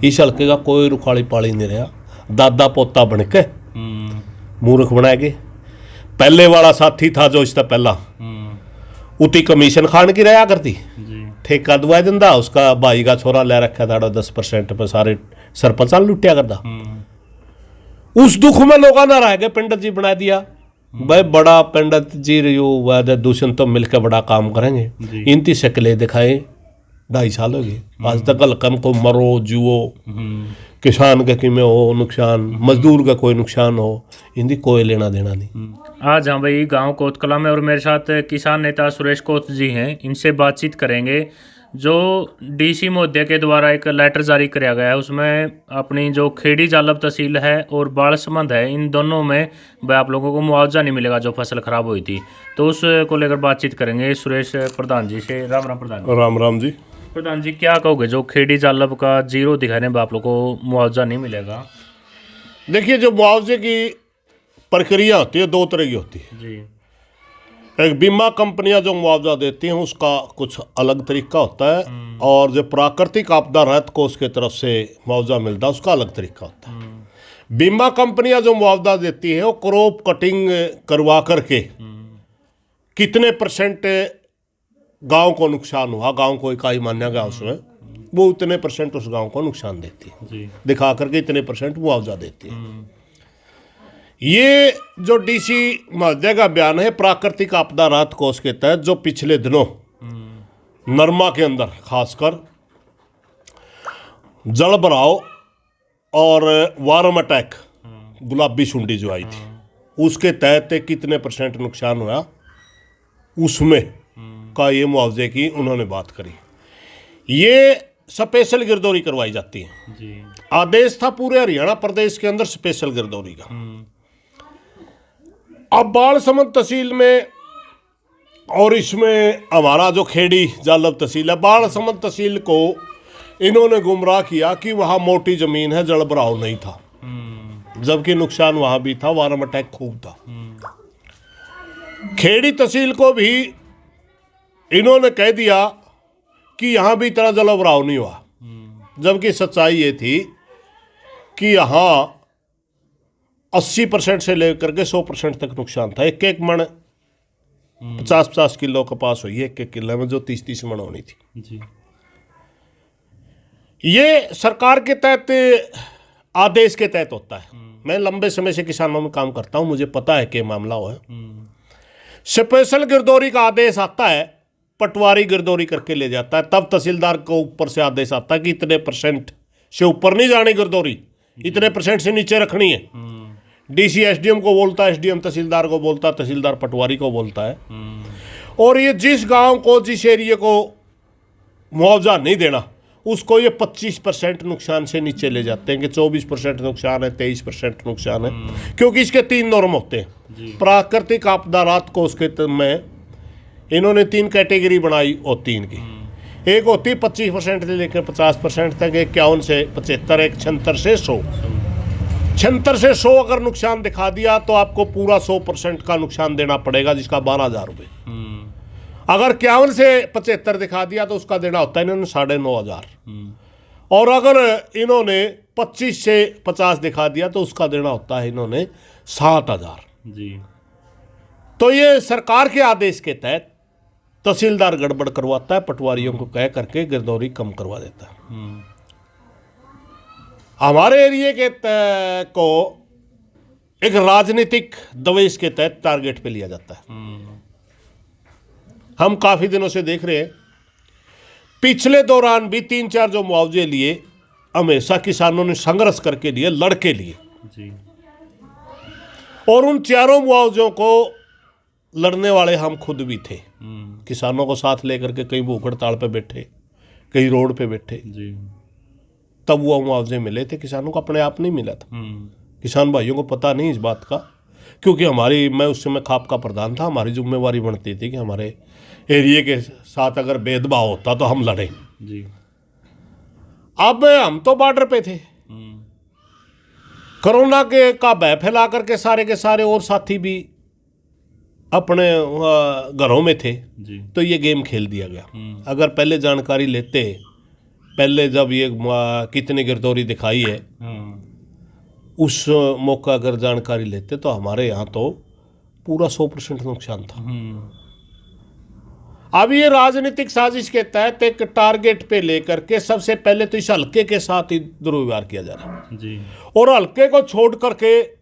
इस हल्के का कोई रुखाली पाली नहीं रहा, दादा पोता बन के मूर्ख बनाए गए। पहले वाला साथी था जो इससे पहला, उती कमीशन खान की रहा करती, ठेका दुआ दिंदा, उसका भाई का छोरा ले रखा था 10% पे सारे सरपंच लुटिया करता। उस दुख में लोगों ने रह गए, पंडित जी बना दिया भाई बड़ा पंडित जी रही दूषण तो मिलकर बड़ा काम करेंगे। इनकी शक्लें दिखाए 2.5 साल हो गए, आज तक हल्कम को मरो जुओ, किसान का कि में हो नुकसान, मजदूर का कोई नुकसान हो, इनकी कोई लेना देना नहीं। आज हम भाई गांव कोतकला में और मेरे साथ किसान नेता सुरेश कोत जी हैं, इनसे बातचीत करेंगे। जो डीसी महोदय के द्वारा एक लेटर जारी किया गया है, उसमें अपनी जो खेड़ी जालब तहसील है और बालसमंद है, इन दोनों में भाई आप लोगों को मुआवजा नहीं मिलेगा जो फसल खराब हुई थी। तो उसको लेकर बातचीत करेंगे सुरेश प्रधान जी से। राम राम प्रधान। राम राम जी। प्रधान जी क्या कहोगे, जो खेड़ी जालब का 0 दिखाने में आप लोग को मुआवजा नहीं मिलेगा? देखिए, जो मुआवजे की प्रक्रिया होती है 2 तरह की होती है जी। एक बीमा कंपनियां जो मुआवजा देती हैं उसका कुछ अलग तरीका होता है, और जो प्राकृतिक आपदा राहत कोष की तरफ से मुआवजा मिलता है उसका अलग तरीका होता है। बीमा कंपनियां जो मुआवजा देती है वो क्रॉप कटिंग करवा करके कितने % गांव को नुकसान हुआ, गांव को इकाई माना गया उसमें, वो उतने % उस गांव को नुकसान देती है, दिखा करके इतने % मुआवजा देती है। ये जो डीसी महोदय का बयान है, प्राकृतिक आपदा राहत कोष के तहत जो पिछले दिनों नरमा के अंदर खासकर जल भराव और वार्म अटैक गुलाबी सुंडी जो आई थी, उसके तहत कितने % नुकसान हुआ उसमें का ये मुआवजे की उन्होंने बात करी। ये स्पेशल गिरदौरी करवाई जाती है जी। आदेश था पूरे हरियाणा प्रदेश के अंदर स्पेशल गिरदौरी का। अब बालसमंद तहसील में और इसमें हमारा जो खेड़ी जालब तहसील है, बालसमंद तहसील को इन्होंने गुमराह किया कि वहाँ मोटी ज़मीन है, जल भराव नहीं था, जबकि नुकसान वहाँ भी था, वार्म अटैक खूब था। खेड़ी तहसील को भी इन्होंने कह दिया कि यहाँ भी इतना जल भराव नहीं हुआ, जबकि सच्चाई ये थी कि यहाँ 80% से लेकर के 100% तक नुकसान था। एक मन 50-50 किलो कपास हुई है एक किले में, जो 30-30 मन होनी थी जी। ये सरकार के तहत आदेश के तहत होता है। मैं लंबे समय से किसानों में काम करता हूँ, मुझे पता है कि मामला हो है। स्पेशल गिरदौरी का आदेश आता है, पटवारी गिरदौरी करके ले जाता है, तब तहसीलदार को ऊपर से आदेश आता है कि इतने % से ऊपर नहीं जानी गिरदौरी, इतने % से नीचे रखनी है। डीसी एसडीएम को बोलता है, एसडीएम तहसीलदार को बोलता है, तहसीलदार पटवारी को बोलता है। और ये जिस गांव को, जिस एरिया को मुआवजा नहीं देना, उसको ये 25% नुकसान से नीचे ले जाते हैं कि 24% नुकसान है, 23% नुकसान है, क्योंकि इसके 3 नॉर्म होते हैं। प्राकृतिक आपदा राहत कोष के में इन्होंने 3 कैटेगरी बनाई होती इनकी। एक होती 25% से लेकर 50% तक, 51 से 75, एक 76 से 100। 76 से 100 अगर नुकसान दिखा दिया तो आपको पूरा 100% का नुकसान देना पड़ेगा, जिसका 12,000 रुपये। अगर 51 से 75 दिखा दिया तो उसका देना होता है इन्होंने 9,500। और अगर इन्होंने 25 से 50 दिखा दिया तो उसका देना होता है इन्होंने 7,000 जी। तो ये सरकार के आदेश के तहत तहसीलदार गड़बड़ करवाता है, पटवारियों को कह करके गिरदौरी कम करवा देता है। हमारे एरिया के को एक राजनीतिक दवेश के तहत टारगेट पे लिया जाता है। हम काफ़ी दिनों से देख रहे हैं, पिछले दौरान भी 3-4 जो मुआवजे लिए, हमेशा किसानों ने संघर्ष करके लिए, लड़के लिए जी। और उन 4 मुआवजों को लड़ने वाले हम खुद भी थे। किसानों को साथ लेकर के कहीं भूख हड़ताल पे बैठे, कहीं रोड पे बैठे जी। तब वो मुआवजे मिले थे, किसानों को अपने आप नहीं मिला था। किसान भाइयों को पता नहीं इस बात का, क्योंकि मैं उस समय खाप का प्रधान था, हमारी जिम्मेवारी बनती थी कि हमारे एरिया के साथ अगर भेदभाव होता तो हम लड़ें जी। अब हम तो बॉर्डर पे थे, कोरोना का भय फैला करके सारे के सारे और साथी भी अपने घरों में थे जी। तो ये गेम खेल दिया गया। अगर पहले जानकारी लेते पहले जब ये कितनी गिरदौरी दिखाई है उस मौका अगर जानकारी लेते तो हमारे यहाँ तो पूरा 100% नुकसान था। अब ये राजनीतिक साजिश के तहत एक टारगेट पे लेकर के सबसे पहले तो इस हल्के के साथ ही दुर्व्यवहार किया जा रहा है जी। और हल्के को छोड़ करके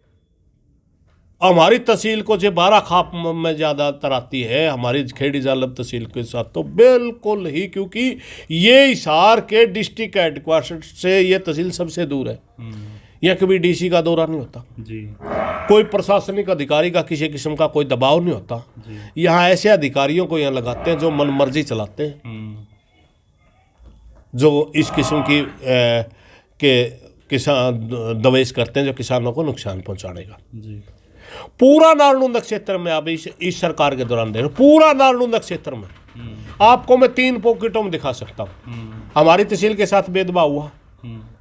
हमारी तहसील को जो 12 खाप में ज़्यादातर आती है, हमारी खेड़ी जालब तहसील के साथ तो बिल्कुल ही, क्योंकि ये हिसार के डिस्ट्रिक्ट हेडक्वार्टर से ये तहसील सबसे दूर है। यहाँ कभी डीसी का दौरा नहीं होता जी। कोई प्रशासनिक अधिकारी का किसी किस्म का कोई दबाव नहीं होता। यहाँ ऐसे अधिकारियों को यहाँ लगाते हैं जो मनमर्जी चलाते हैं, जो इस किस्म की के किसान दवेश करते हैं जो किसानों को नुकसान पहुँचाने का। पूरा नारनूंदा क्षेत्र में अब इस सरकार के दौरान दे रहे, पूरा नारनूंदा क्षेत्र में आपको मैं 3 पॉकेटों में दिखा सकता हूँ। हमारी तहसील के साथ भेदभाव हुआ,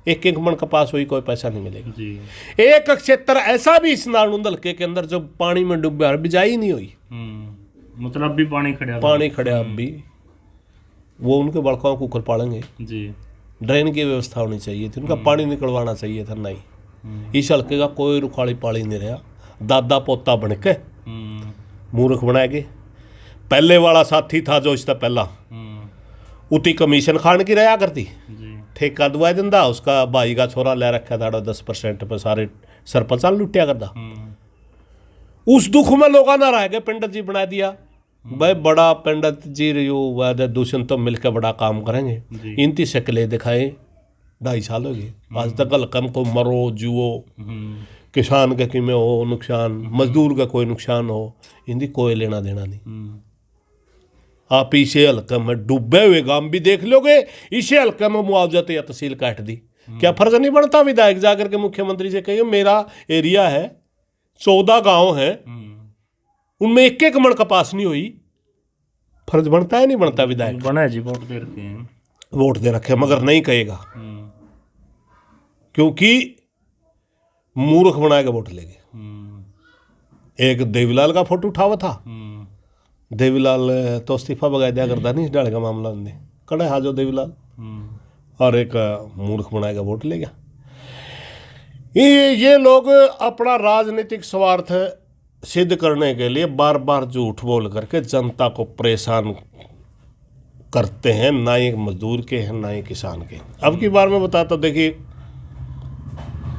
एक मन कपास हुई, कोई पैसा नहीं मिलेगा जी। एक क्षेत्र ऐसा भी इस नारनूंदा हल्के के अंदर जो पानी में डूबा, बिजाई नहीं हुई, मतलब भी पानी खड़ा अब भी वो उनके बड़काओं को उखल पालेंगे जी। ड्रेन की व्यवस्था होनी चाहिए थी, उनका पानी निकलवाना चाहिए था, नहीं। इस हल्के का कोई रुखाड़ी पाली नहीं रहा, दादा पोता बन के मूर्ख बनाएगे। पहले वाला साथी था जो इसका पहला उती कमीशन खान की रहा करती, ठेका दुआ दिंदा, उसका भाई का छोरा ले रखा था 10% पर सारे सरपंच लुटिया करता। उस दुख में लोग ना रह गए, पंडित जी बना दिया भाई बड़ा पंडित जी रही दूषण तो मिलकर बड़ा काम करेंगे। इनती शक्लें दिखाए 2.5 साल हो गए, आज तक हल्कम को मरो जुओ, किसान का कि में हो नुकसान, मजदूर का कोई नुकसान हो, इनकी कोई लेना देना नहीं। आप इसे हल्का में डूबे हुए गांव भी देख लोगे, इसे हल्का में मुआवजा तो या तहसील काट दी, क्या फर्ज नहीं बनता विधायक जाकर के मुख्यमंत्री से कहिए मेरा एरिया है 14 गांव है, उनमें एक मन कपास नहीं हुई, फर्ज बनता है नहीं बनता विधायक? बना है जी, वोट दे रखे हैं, वोट दे रखे, मगर नहीं कहेगा क्योंकि मूर्ख बना के वोट लेंगे। एक देवीलाल का फोटो उठावा था, देवीलाल तो इस्तीफा बगा दिया करता नहीं, डाले का मामला उनने कड़े हाजो देवीलाल, और एक मूर्ख बनाएगा वोट ले गया। ये लोग अपना राजनीतिक स्वार्थ सिद्ध करने के लिए बार बार झूठ बोल करके जनता को परेशान करते हैं, ना ही मजदूर के हैं ना ही किसान के। अब की बार मैं बताता हूँ, देखिए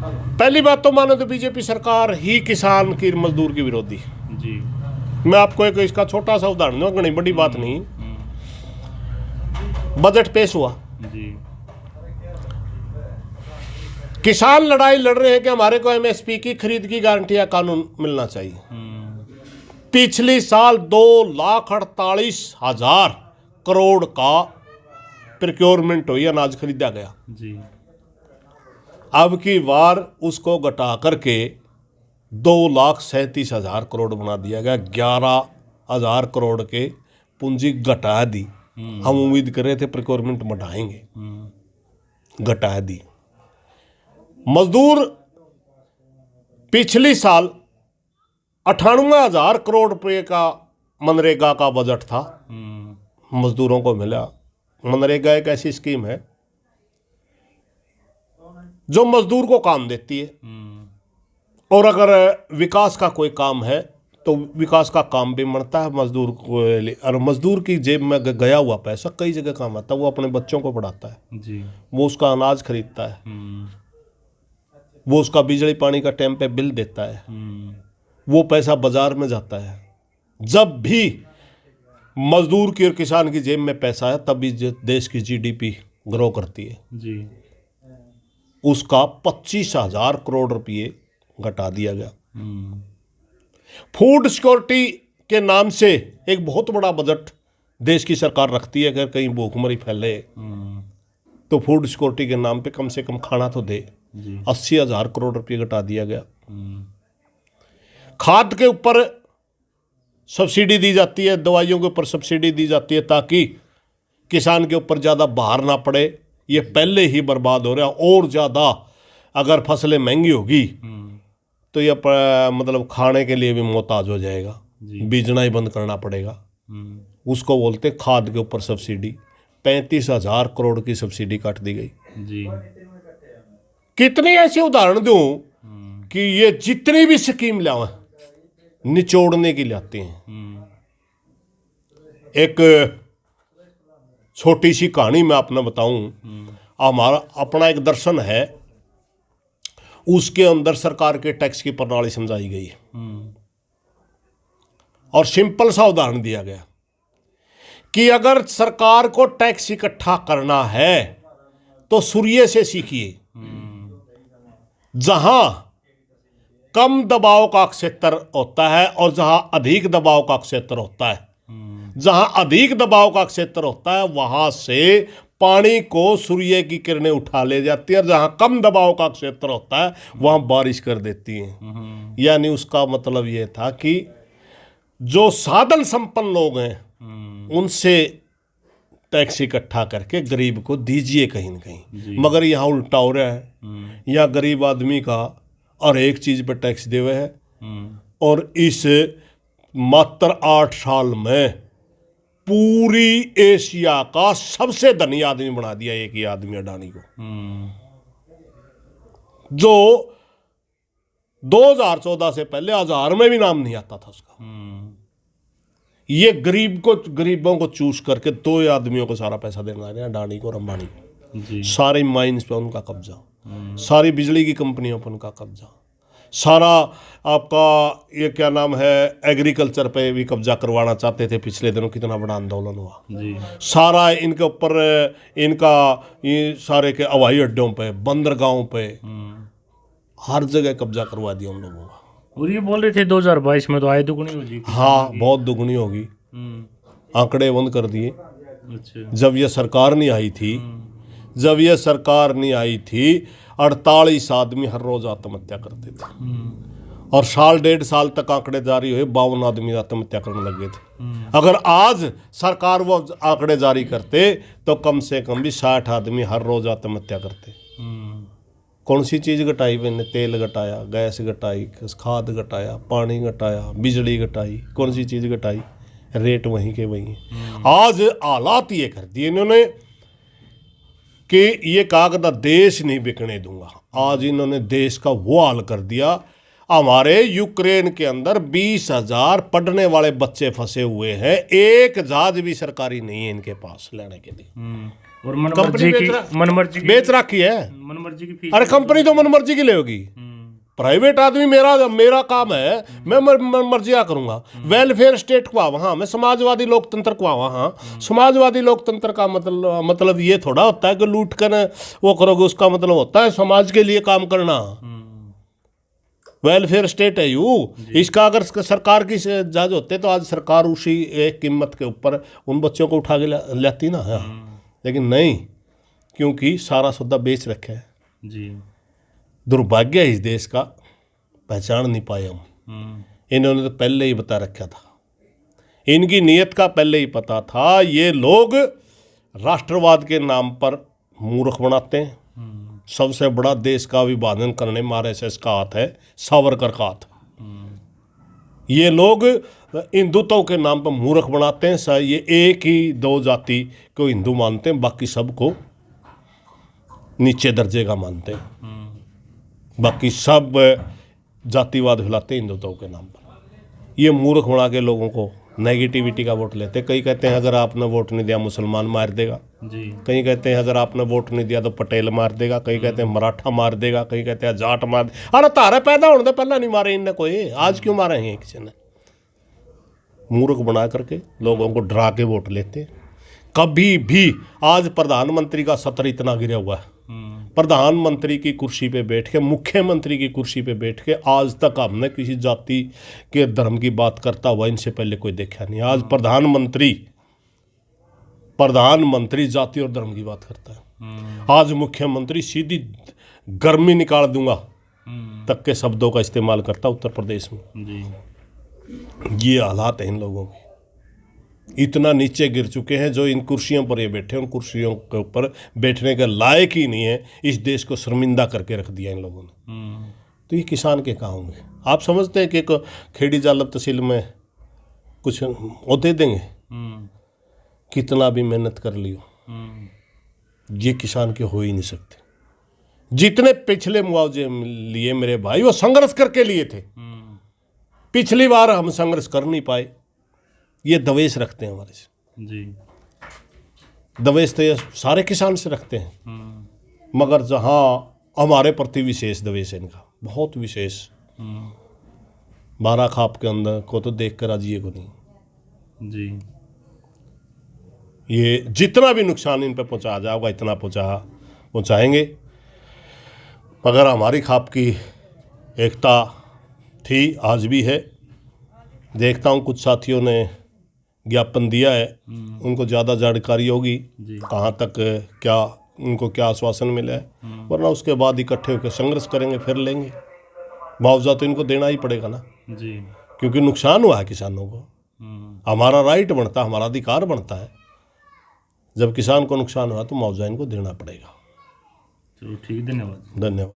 पहली बात तो मानो तो बीजेपी सरकार ही किसान की मजदूर की विरोधी जी। मैं आपको एक इसका छोटा सा उदाहरण दूंगा, बड़ी बड़ी बात नहीं। बजट पेश हुआ जी, किसान लड़ाई लड़ रहे हैं कि हमारे को एमएसपी की खरीद की गारंटी या कानून मिलना चाहिए। पिछली साल 2,48,000 करोड़ का प्रोक्योरमेंट हुई, अनाज खरीदा गया जी। अब की बार उसको घटा करके 2,37,000 करोड़ बना दिया गया, 11,000 करोड़ के पूंजी घटा दी। हम उम्मीद कर रहे थे प्रोक्योरमेंट बढ़ाएंगे, घटा दी। मजदूर पिछली साल 98,000 करोड़ रुपए का मनरेगा का बजट था, मजदूरों को मिला। मनरेगा एक ऐसी स्कीम है जो मजदूर को काम देती है, और अगर विकास का कोई काम है तो विकास का काम भी बढ़ता है मजदूर को, और मजदूर की जेब में गया हुआ पैसा कई जगह काम आता है। वो अपने बच्चों को पढ़ाता है जी, वो उसका अनाज खरीदता है, वो उसका बिजली पानी का टाइम पे बिल देता है, वो पैसा बाजार में जाता है। जब भी मजदूर की और किसान की जेब में पैसा है तभी देश की जीडीपी ग्रो करती है जी। उसका 25,000 करोड़ रुपये घटा दिया गया। फूड सिक्योरिटी के नाम से एक बहुत बड़ा बजट देश की सरकार रखती है, अगर कहीं भूखमरी फैले तो फूड सिक्योरिटी के नाम पे कम से कम खाना तो दे। 80,000 करोड़ रुपये घटा दिया गया। खाद के ऊपर सब्सिडी दी जाती है, दवाइयों के ऊपर सब्सिडी दी जाती है ताकि किसान के ऊपर ज़्यादा भार ना पड़े। ये पहले ही बर्बाद हो रहा है, और ज़्यादा अगर फसलें महंगी होगी तो ये मतलब खाने के लिए भी मोहताज हो जाएगा, बीजना ही बंद करना पड़ेगा। उसको बोलते खाद के ऊपर सब्सिडी। 35,000 करोड़ की सब्सिडी काट दी गई। जी। कितने ऐसे उदाहरण दूं कि ये जितनी भी स्कीम लाओ निचोड़ने की लाते हैं। एक छोटी सी कहानी मैं आपने बताऊं, हमारा अपना एक दर्शन है, उसके अंदर सरकार के टैक्स की प्रणाली समझाई गई है और सिंपल सा उदाहरण दिया गया कि अगर सरकार को टैक्स इकट्ठा करना है तो सूर्य से सीखिए। जहां कम दबाव का क्षेत्र होता है और जहां अधिक दबाव का क्षेत्र होता है, जहां अधिक दबाव का क्षेत्र होता है वहां से पानी को सूर्य की किरणें उठा ले जाती है और जहां कम दबाव का क्षेत्र होता है वहां बारिश कर देती हैं। यानी उसका मतलब यह था कि जो साधन संपन्न लोग हैं उनसे टैक्स इकट्ठा करके गरीब को दीजिए कहीं ना कहीं। मगर यहाँ उल्टा हो रहा है, यहाँ गरीब आदमी का और एक चीज पर टैक्स देवे है और इस मात्र 8 साल में पूरी एशिया का सबसे धनी आदमी बना दिया एक ही आदमी अडानी को, जो 2014 से पहले 1000 में भी नाम नहीं आता था उसका। ये गरीबों को चूज करके 2 आदमियों को सारा पैसा देना है, अडानी को और अंबानी को। सारे माइंस पे उनका कब्जा, सारी बिजली की कंपनियों पर उनका कब्जा, सारा आपका ये क्या नाम है एग्रीकल्चर पे भी कब्जा करवाना चाहते थे। पिछले दिनों कितना बड़ा आंदोलन हुआ जी। सारा इनके ऊपर इनका ये सारे के हवाई अड्डों पे, बंदरगाहों पे, हर जगह कब्जा करवा दिया उन लोगों का। और ये बोल रहे थे 2022 में तो आय दुगनी होगी। हाँ, बहुत दुगनी होगी। आंकड़े बंद कर दिए। अच्छा। जब ये सरकार नहीं आई थी 48 आदमी हर रोज आत्महत्या करते थे और 1.5 साल तक आंकड़े जारी हुए 52 आदमी आत्महत्या करने लगे थे। अगर आज सरकार वो आंकड़े जारी करते तो कम से कम भी 60 आदमी हर रोज आत्महत्या करते। कौन सी चीज़ घटाई मैंने? तेल घटाया, गैस घटाई, खाद घटाया, पानी घटाया, बिजली घटाई, कौन सी चीज़ घटाई? रेट वहीं के वहीं है। आज हालात ये कर दिए इन्होंने कि ये कागदा देश नहीं बिकने दूंगा। आज इन्होंने देश का वो हाल कर दिया। हमारे यूक्रेन के अंदर 20,000 पढ़ने वाले बच्चे फंसे हुए हैं, एक जहाज भी सरकारी नहीं है इनके पास लेने के लिए। और मनमर्जी की बेच रखी है, मनमर्जी की फीस। अरे कंपनी तो मनमर्जी की लेगी। प्राइवेट आदमी मेरा काम है, मैं मर्जिया करूंगा। वेलफेयर स्टेट को वहाँ मैं समाजवादी लोकतंत्र को वहाँ समाजवादी लोकतंत्र का मतलब ये थोड़ा होता है कि लूट कर वो करोगे। उसका मतलब होता है समाज के लिए काम करना। वेलफेयर स्टेट है यू। इसका अगर सरकार की जज होते तो आज सरकार उसी एक कीमत के ऊपर उन बच्चों को उठा के लाती ना। लेकिन नहीं, क्योंकि सारा सौदा बेच रखे है जी। दुर्भाग्य है इस देश का, पहचान नहीं पाए हम। इन्होंने तो पहले ही बता रखा था, इनकी नीयत का पहले ही पता था। ये लोग राष्ट्रवाद के नाम पर मूर्ख बनाते हैं। सबसे बड़ा देश का विभाजन करने में आरएसएस का हाथ है, सावरकर का हाथ। ये लोग हिंदुत्व के नाम पर मूर्ख बनाते हैं। ये एक ही 2 जाति को हिंदू मानते हैं, बाकी सबको नीचे दर्जे का मानते हैं। बाकी सब जातिवाद फैलाते हैं हिंदुत्व के नाम पर। ये मूर्ख बना के लोगों को नेगेटिविटी का वोट लेते। कई कहते हैं अगर आपने वोट नहीं दिया मुसलमान मार देगा जी। कई कहते हैं अगर आपने वोट नहीं दिया तो पटेल मार देगा। कई कहते हैं मराठा मार देगा। कई कहते हैं जाट मार देगा। अरे तारे पैदा होने से पहले नहीं मारे इनने कोई, आज क्यों मारे हैं किसी ने? मूर्ख बना करके लोगों को डरा के वोट लेते। कभी भी आज प्रधानमंत्री का सत्र इतना गिरा हुआ है, प्रधानमंत्री की कुर्सी पे बैठ के, मुख्यमंत्री की कुर्सी पे बैठ के आज तक हमने किसी जाति के धर्म की बात करता हुआ इनसे पहले कोई देखा नहीं। आज प्रधानमंत्री जाति और धर्म की बात करता है। आज मुख्यमंत्री सीधी गर्मी निकाल दूंगा तक के शब्दों का इस्तेमाल करता उत्तर प्रदेश में जी। ये हालात है इन लोगों के, इतना नीचे गिर चुके हैं। जो इन कुर्सियों पर ये बैठे, उन कुर्सियों के ऊपर बैठने के लायक ही नहीं है। इस देश को शर्मिंदा करके रख दिया इन लोगों ने। तो ये किसान के कहाँ होंगे? आप समझते हैं कि एक खेड़ी जालब तहसील में कुछ ओहदे देंगे? कितना भी मेहनत कर लियो ये किसान के हो ही नहीं सकते। जितने पिछले मुआवजे लिए मेरे भाई वो संघर्ष करके लिए थे। पिछली बार हम संघर्ष कर नहीं पाए, ये दवेश रखते हैं हमारे से जी। दवेश तो ये सारे किसान से रखते हैं, मगर जहाँ हमारे प्रति विशेष दवेश है इनका, बहुत विशेष। 12 खाप के अंदर को तो देख कर राजिए को नहीं जी। ये जितना भी नुकसान इन पे पहुंचा जाएगा इतना पहुंचाएंगे। मगर हमारी खाप की एकता थी, आज भी है। देखता हूँ कुछ साथियों ने ज्ञापन दिया है, उनको ज़्यादा जानकारी होगी कहाँ तक क्या उनको क्या आश्वासन मिला है, वरना उसके बाद इकट्ठे होकर संघर्ष करेंगे, फिर लेंगे। मुआवजा तो इनको देना ही पड़ेगा ना जी, क्योंकि नुकसान हुआ है किसानों को। हमारा राइट बनता है, हमारा अधिकार बनता है। जब किसान को नुकसान हुआ तो मुआवजा इनको देना पड़ेगा। चलो ठीक, धन्यवाद। धन्यवाद।